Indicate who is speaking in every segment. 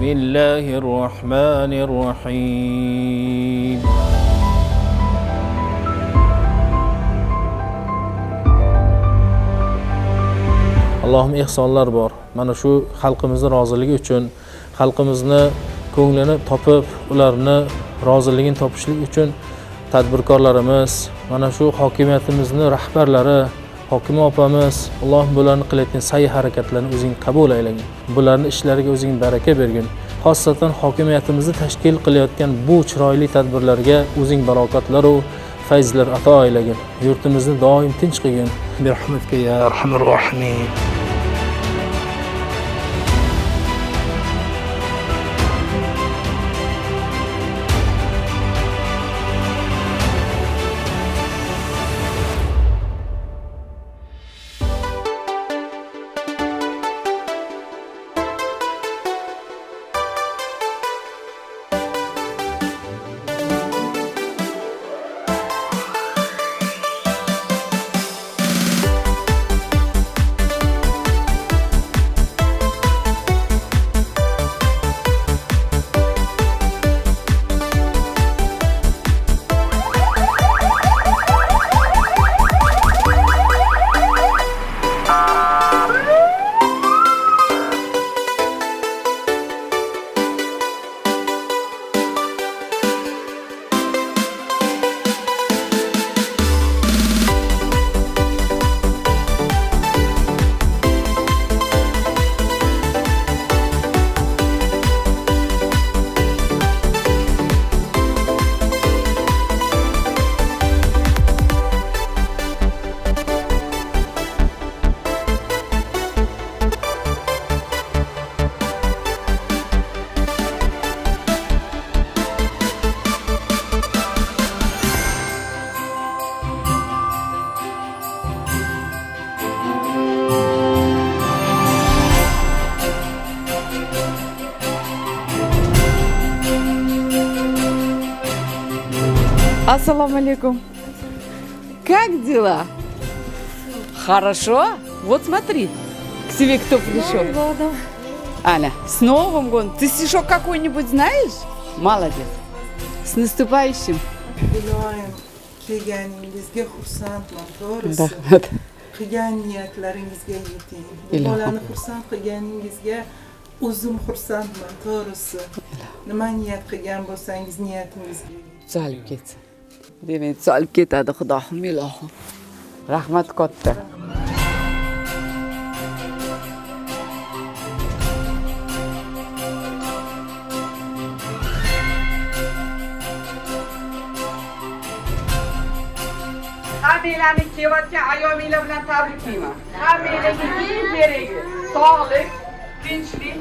Speaker 1: Bismillahirrahmanirrahim. Allohim ehsonlar bor. Mana shu xalqimizning roziligi uchun, xalqimizni ko'nglini topib, ularni roziligini topishlik uchun tadbirkorlarimiz, mana shu hokimiyatimizning rahbarlari, hokima opamiz, Allohim bularni qilayotgan sa'y harakatlarini o'zing qabul aylagin. Bularning ishlariga o'zing baraka bergin. Xosatan hokimiyatimizni tashkil qilayotgan bu chiroyli tadbirlarga o'zing barokatlar va fayzlar ato aylagin. Yurtimizni doim tinch qilgin. Bi rahmatika ya arhamar rohimin.
Speaker 2: Ассаламу алейкум. Как дела? Хорошо? Вот смотри, к тебе кто пришел.
Speaker 3: Новым годом.
Speaker 2: Аля, с Новым годом. Ты стишок какой-нибудь знаешь? Молодец. С наступающим.
Speaker 4: Ilohim kelganingizga xursandman, to'g'risi.
Speaker 2: Rahmat.
Speaker 4: Qilgan niyatlaringizga yeting.
Speaker 2: Ilohim.
Speaker 4: Bolani xursand qilganingizga o'zim xursandman, to'g'risi. Nima niyat qilgan bo'lsangiz niyatingizga yeting.
Speaker 2: Tuzalib ketsin. Demak, tuzalib ketadi, Xudohim, ilohim. Rahmat katta.
Speaker 5: Hammalarni kelayotgan ayominlar bilan tabriklayman. Hammalarga eng keragi sog'lik, tinchlik.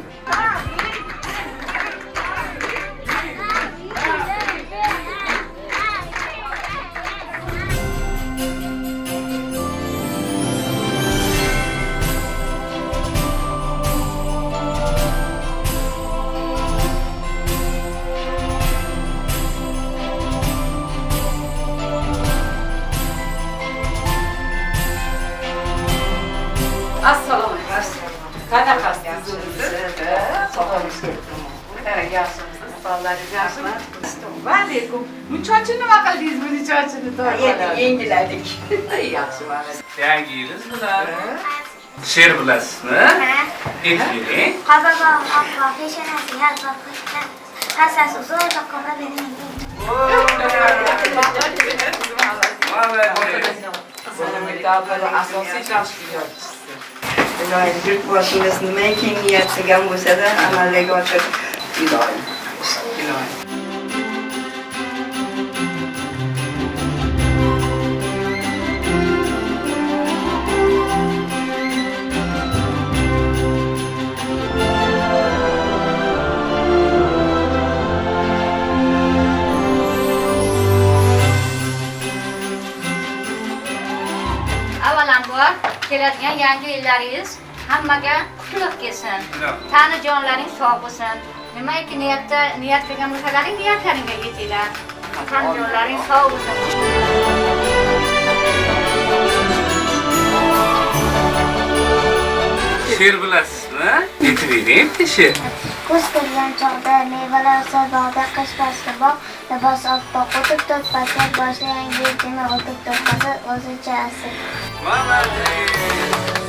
Speaker 5: Assalomu alaykum. Qanaqasiz? Sog'lig'ingiz yaxshimisiz? Sog'lig'ingiz yaxshimi? Va alaykum. Muchochini nima qildingiz bu muchochini to'g'ri? Yengiladik. Yaxshi bo'ladi.
Speaker 6: Yangi yiliz bilan she'r bilasizmi? Ayting.
Speaker 3: Qazog'on oqqa peshonasi yalqov qilgan. Hassas uzoq qora bening.
Speaker 5: Asosiy tashkilotchisi.
Speaker 7: Ilohim yurtboshimiz nimaiki niyat qilgan bo'lsa-da amalga oshirib ilohim.
Speaker 8: Avvalambor keladigan yangi yillaringiz hammaga qutlug' kelsin. Tani jonlaring sog' bo'lsin. Nimaiki niyat qilgan bo'lsalaring niyatlaringga yetinglar. Tani jonlaring sog' bo'lsin.
Speaker 6: She'r bilasizmi? Aytib bering, she'r.
Speaker 3: Kuz kirgan chog'da mevalar sarboqda, qish fasli bog', libos oppoq, o'tib to'rt fasl, boshli yangi yilgina o'tib to'rt fasl, o'zicha asl.
Speaker 6: Молодец!